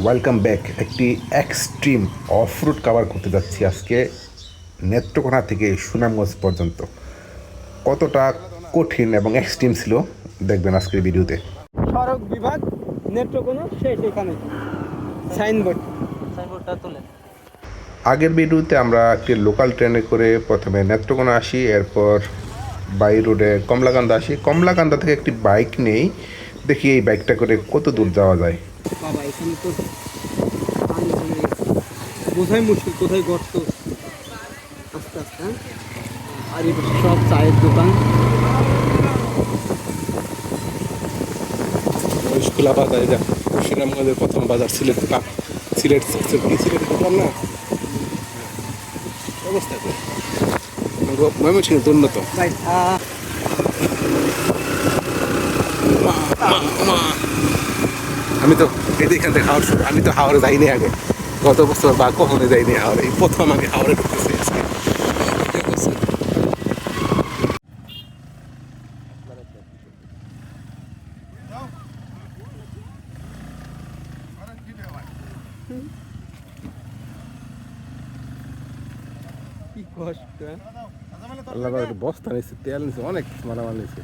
Welcome back. একটি extreme of road cover করতে যাচ্ছি আজকে নেত্রকোনা থেকে সুনামগঞ্জ পর্যন্ত। কতটা কঠিন এবং এক্সট্রিম ছিল দেখবেন আজকের ভিডিওতে। সড়ক বিভাগ নেত্রকোনা শেষ এখানে সাইনবোর্ডটা তোলেন। আগের ভিডিওতে আমরা একটি লোকাল ট্রেনে করে প্রথমে নেত্রকোনা আসি, এরপর বাই রোডে কমলাকান্দা আসি। কমলাকান্দা থেকে একটি বাইক নেই, দেখি এই বাইকটা করে কত দূর যাওয়া যায়। বাবা এখানে তো পানি জমে গেছে, বোঝাই মুশকিল কোথায় গর্ত। আস্তে আস্তে আর এই পাশে সব চায়ের দোকান। খোলা বাজার, এটা সুনামগঞ্জের প্রথম বাজার। সিলেট দেখলাম না অবস্থা ময়মনসিংহের উন্নত। আমি তো এখান থেকে হাওড় শুরু, আমি তো হাওড়ে যাইনি আগে, গত বছর বা কখনো যাইনি হাওড়ে, এই প্রথম আমি হাওড়ে ঢুকতেছি আজকে। কি কষ্ট। আল্লাহ একটু বস্তা নিচ্ছে, তেল নিচ্ছে, অনেক মালামাল নিচ্ছে।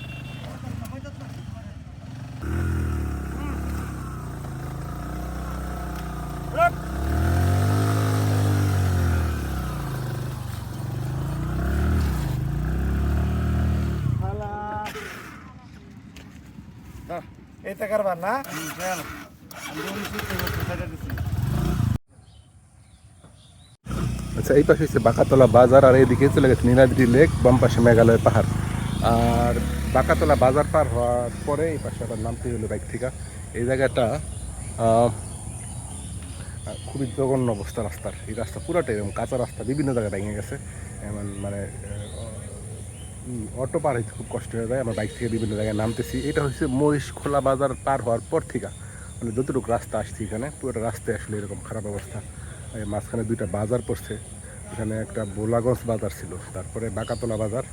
এটা কারবার না আচ্ছা, এই পাশে হচ্ছে বাঁকাতলা বাজার, আর এইদিকে চলে গেছে নীলাদ্রি লেক, বাম পাশে মেঘালয় পাহাড়। আর বাঁকাতলা বাজার পার হওয়ার পরে এই পাশে আবার নামতে হলো বাইক থেকে। এই জায়গাটা খুবই জঘন্য অবস্থা রাস্তার। এই রাস্তা পুরাটাই এরকম কাঁচা রাস্তা, বিভিন্ন জায়গায় ভেঙে গেছে। এমন মানে অটো পার হইতে খুব কষ্ট হয়ে যায়। আমার বাইক থেকে বিভিন্ন জায়গায় নামতেছি। এটা হচ্ছে মহিষখোলা বাজার পার হওয়ার পর থেকে, মানে যতটুকু রাস্তা আসছি এখানে পুরোটা রাস্তায় আসলে এরকম খারাপ অবস্থা। মাঝখানে দুইটা বাজার পড়ছে, এখানে একটা বোলাগঞ্জ বাজার ছিল, তারপরে বাঁকাতলা বাজার,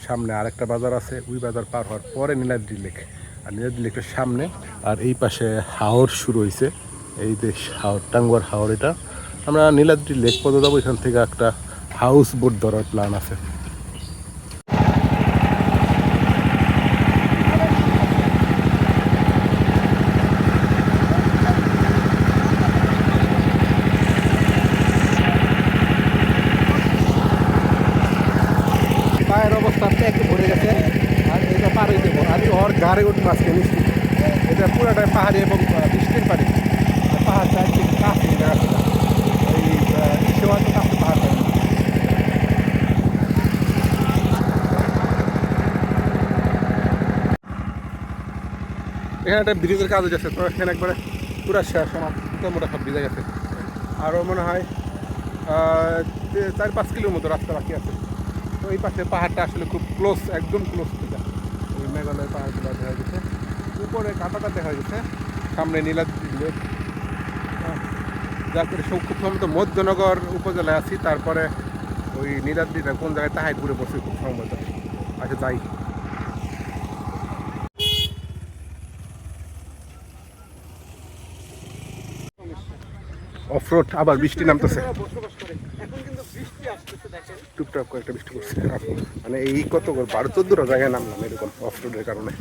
সামনে আরেকটা বাজার আছে। ওই বাজার পার হওয়ার পরে নীলাদ্রি লেক, আর নীলাদ্রি লেকের সামনে আর এই পাশে হাওর শুরু হয়েছে। এই দেশ হাওর, টাঙ্গুয়ার হাওর। এটা আমরা নীলাদ্রি লেক পর্যন্ত যাবো, এখান থেকে একটা হাউস বোট ধরার প্ল্যান আছে। পায়ের অবস্থা একটু ভরে গেছে, আর এটা পার হয়ে দেবো। আমি ওর গাড়ি উঠবো আজকে নিশ্চিত। এটা পুরোটাই পাহাড়ি এবং বৃষ্টির পানি, আর পাহাড় চারদিকে কাছে জায়গাটা, এই সেবা তো কাছে পাহাড়। এখানে একটা ব্রিজের কাজ হচ্ছে, তো এখানে একবারে পুরো শেষ, আমার মোটা সব ভিজে গেছে। আরও মনে হয় 4-5 কিলোর মতো রাস্তা বাকি আছে। তো এই পাশে পাহাড়টা আসলে খুব ক্লোজ, একদম ক্লোজ থেকে ওই মেঘালয় পাহাড়গুলো দেখা গেছে, উপরে কাঁটাটা দেখা গেছে, সামনে নীলাদ্রি লেক। যার করে খুব সম্ভবত মধ্যনগর উপজেলায় আছি, তারপরে ওই নীলাদ্রিটা কোন জায়গায় তাহাই ঘুরে বসে খুব সম্ভবত। আচ্ছা যাই। অফরোড, আবার বৃষ্টি নামতেছে, টুকটাক কয়েকটা বৃষ্টি পড়ছে। মানে এই কত 12-14টা জায়গায় নামলাম এরকম অফরোডের কারণে,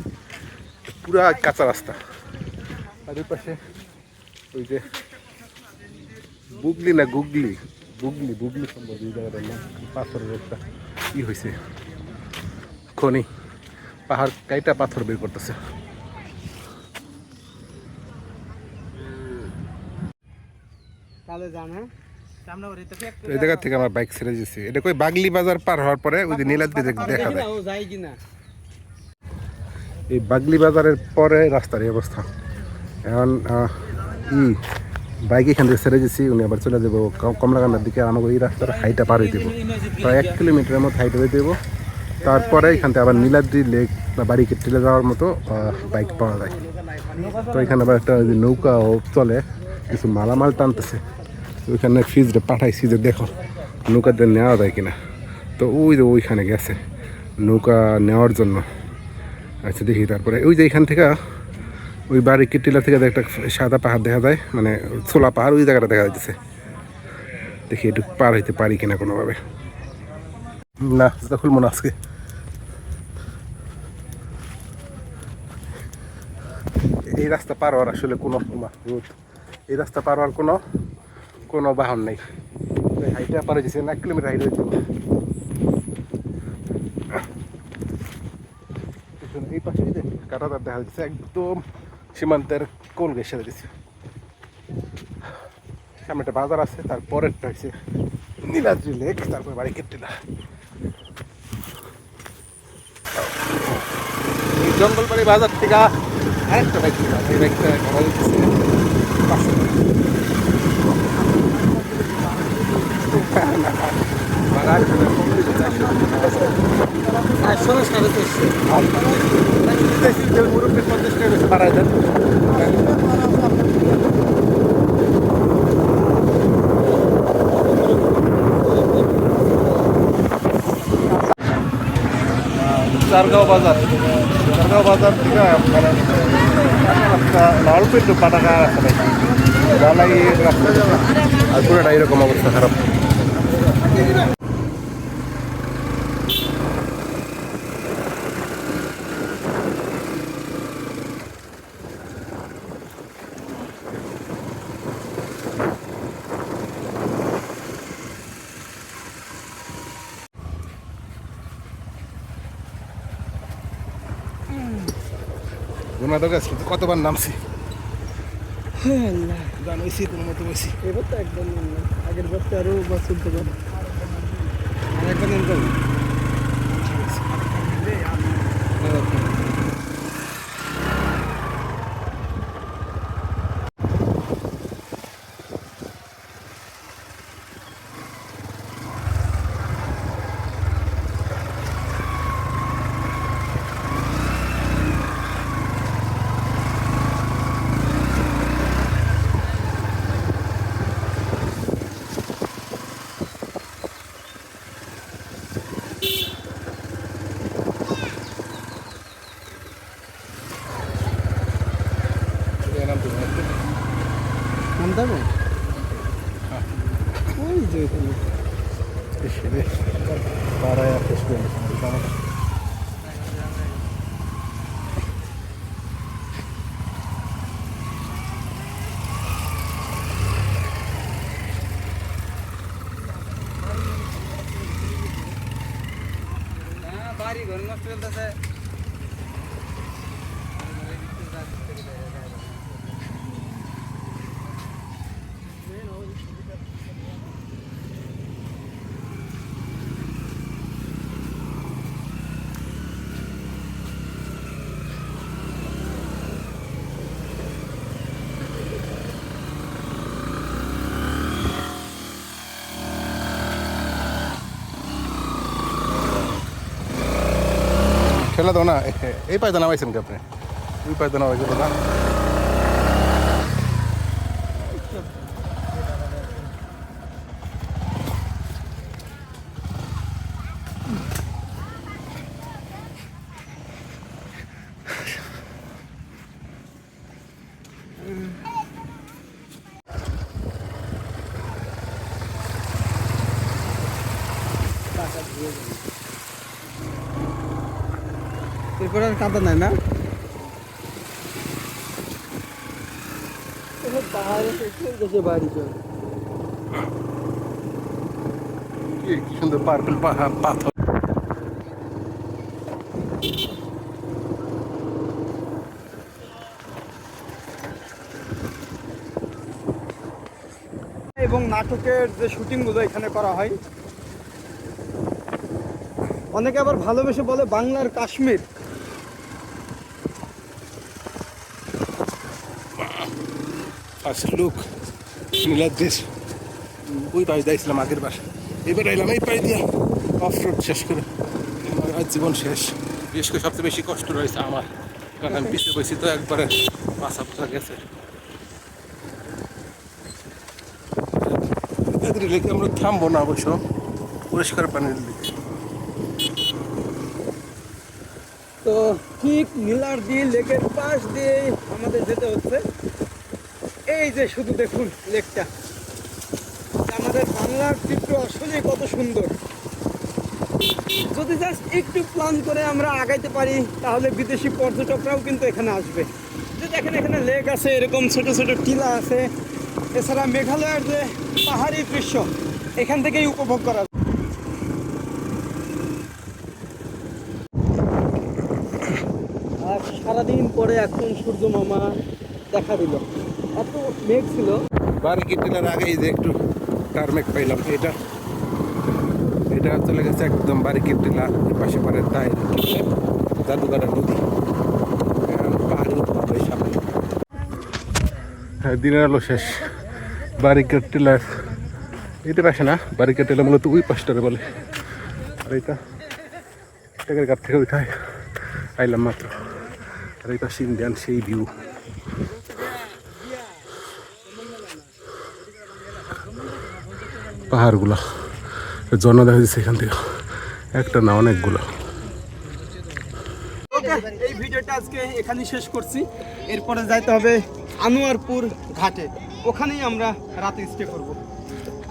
পুরা কাঁচা রাস্তা। আর ওই পাশে ওই যে বুগলি না গুগলি, বুগলি সম্ভব এই জায়গাটার নাম। পাথরের একটা ই হয়েছে, খনি, পাহাড় কাইটা পাথর বের করতেছে। এই জায়গা থেকে আমার বাইক ছেড়ে দিয়েছি। এটা কই বাগলি বাজার পার হওয়ার পরে ওই যে নীলাদ্রি দেখা যায়। এই বাগলি বাজারের পরে রাস্তার এই অবস্থা। এখন বাইক এখান থেকে ছেড়ে দিয়েছি, উনি আবার চলে যাবো কমলাকান্দার দিকে। আমাকে এই রাস্তার হাইটা পার হয়ে দেবো, প্রায় 1 কিলোমিটারের মতো হাইট হয়ে দেবো। তারপরে এখান থেকে আবার নীলাদ্রি লেক বা বাড়ি কেটে যাওয়ার মতো বাইক পাওয়া যায়। তো এখানে আবার একটা নৌকাও চলে, কিছু মালামাল টানতেছে। ওইখানে ফ্রিজটা পাঠাইছি যে দেখো নৌকাতে নেওয়া যায় কিনা। তো ওই যে ওইখানে গেছে নৌকা নেওয়ার জন্য। আচ্ছা দেখি, তারপরে ওই যে এখান থেকে ওই বাড়ি টিলা থেকে একটা সাদা পাহাড় দেখা যায়, মানে ছোলা পাহাড়, ওই জায়গাটা দেখা যাচ্ছে। দেখি একটু পার হইতে পারি কিনা কোনোভাবে। না জুতা খুলবো না আজকে। এই রাস্তা পার হওয়ার আসলে কোনো রোদ, এই রাস্তা পার হওয়ার কোনো কোনো বাহন নেই। হাইটে পার হয়েছে 1 কিলোমিটার হাইট হয়েছে। এই পাশে যে কাটাতার দেখা যাচ্ছে, একদম সীমান্তের কোল ঘেসে দিচ্ছে। সামনে একটা বাজার আছে, তারপরেরটা হচ্ছে নীলাদ্রি লেক, তারপরে বাড়ি কেটটিলা। এই জঙ্গলবাড়ি বাজার থেকে আরেকটা বাইক ছিল, এই বাইকটা ভাড়া দিচ্ছে 500 টাকা। ভাড়া কম দিচ্ছে 400 টাকা। 400 না 450? মুরব্বী 50 টাকা বেশি বাড়ায় দেন। চারগাঁও বাজার থেকে মানে অল্প একটু পাটাকা রাস্তা পাইছি, ঢালাই রাস্তা, আর পুরোটা এরকম অবস্থা খারাপ। গুনাদক আসলে কতবার নামছি জানাইছি, কোনো মতো বসি। এবার তো একদম আগের বার তো আরো বাস চলতে পারে। আর একবার নাম যাবো। নাম যাবো ওই যে ওইখানে। বাড়ায় শেষ করে বাড়ি ঘর নষ্ট করতেছে। খেলা দাও না, এই পায়দা নামাইছেন কি আপনি? ওই পায়দা নামাইছে দাদা। এরপর আর কাদা নাই না? পাহাড়ে দেশে বাড়ি চল। কি সুন্দর পার্পল পাথর। এবং নাটকের যে শুটিংগুলো এখানে করা হয়, অনেকে আবার ভালোবেসে বলে বাংলার কাশ্মীর। ফার্স্ট লুক নীলাদ্রির ওই পাশ দিয়েছিলাম আগের বার, এবার এলাম এই পাশ দিয়ে অফ রোড শেষ করে। আমার আজ জীবন শেষ। বিশেষ করে সবচেয়ে বেশি কষ্ট রয়েছে আমার, কারণ আমি পিছিয়ে বসি তো একবারে পাশা পোষা গেছে। লেকে আমরা থামবো না অবশ্য, পরিষ্কার পানির লেকে। তো ঠিক নীলাদ্রি লেকের পাশ দিয়ে আমাদের যেতে হচ্ছে। এই যে শুধু দেখুন লেকটা, আমাদের বাংলার চিত্র আসলে কত সুন্দর। যদি জাস্ট একটু প্ল্যান করে আমরা আগাইতে পারি তাহলে বিদেশি পর্যটকরাও কিন্তু এখানে আসবে। যে দেখেন এখানে লেক আছে, এরকম ছোট ছোট টিলা আছে, এছাড়া মেঘালয়ের যে পাহাড়ি দৃশ্য এখান থেকেই উপভোগ করা যায়। আর সারাদিন পরে এখন সূর্য মামা দেখা দিল। এত মেঘ ছিল। বারিকের টিলার আগেই যে একটু টারমেক পাইলাম, এটা এটা চলে গেছে একদম বারিকের টিলা পাশে পরে তাই জাদুঘাটা নদী পাহাড়ের উপরে সামনে। হ্যাঁ, দিনের আলো শেষ। বারিকের টিলার এটা পাশে না, বারিকের টিলা মূলত ওই পাশটারে বলে। আর এটা টেকের ঘাট থেকে উঠায় আইলাম মাত্র। আর এই পাশে ইন্ডিয়ান সেই ভিউ। পাহাড়গুলো ঝর্ণা দেখা যাচ্ছে এখান থেকে, একটা না অনেকগুলো। ওকে, এই ভিডিওটা আজকে এখানেই শেষ করছি। এরপরে যাইতে হবে আনোয়ারপুর ঘাটে, ওখানেই আমরা রাতে স্টে করব।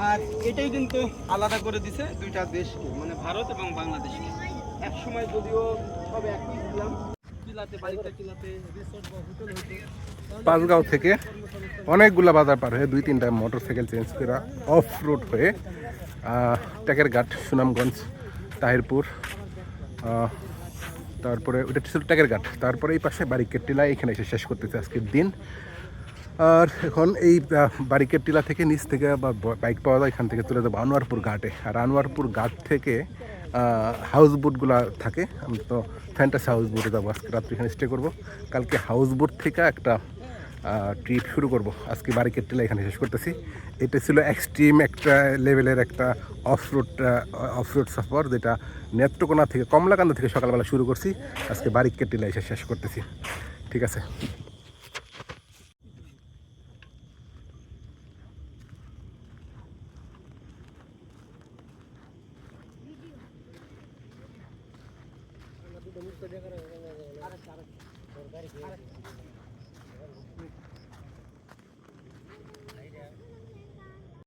আর এটাই কিন্তু আলাদা করে দিছে দুইটা দেশকে, মানে ভারত এবং বাংলাদেশকে। এক সময় যদিও সব একই ছিলাম, টিলাতে বাড়িতে টিলাতে রিসোর্ট বা হোটেল হইতো। পাঁচগাঁও থেকে অনেকগুলা বাজার পার হয়ে 2-3টা মোটরসাইকেল চেঞ্জ করে অফ রোড হয়ে টেকের ঘাট, সুনামগঞ্জ, তাহিরপুর, তারপরে ওটা ছিল টেকের ঘাট, তারপরে এই পাশে বারিকের টিলা, এখানে এসে শেষ করতেছে আজকের দিন। আর এখন এই বারিকের টিলা থেকে নিচ থেকে বা বাইক পাওয়া যায়, এখান থেকে চলে যাবো আনোয়ারপুর ঘাটে। আর আনোয়ারপুর ঘাট থেকে হাউস বোটগুলো থাকে, আমি তো ফ্যান্টাসি হাউস বোটে যাবো। আজকে রাত্রি এখানে স্টে করবো, কালকে হাউস বোট থেকে একটা ট্রিপ শুরু করব। আজকে বারিকের টিলা এখানে শেষ করতেছি। এটা ছিল এক্সট্রিম একটা লেভেলের একটা অফরোড সফর, যেটা নেত্রকোনা থেকে কমলাকান্দা থেকে সকালবেলা শুরু করছি, আজকে বারিকের টিলা এসে শেষ করতেছি। ঠিক আছে।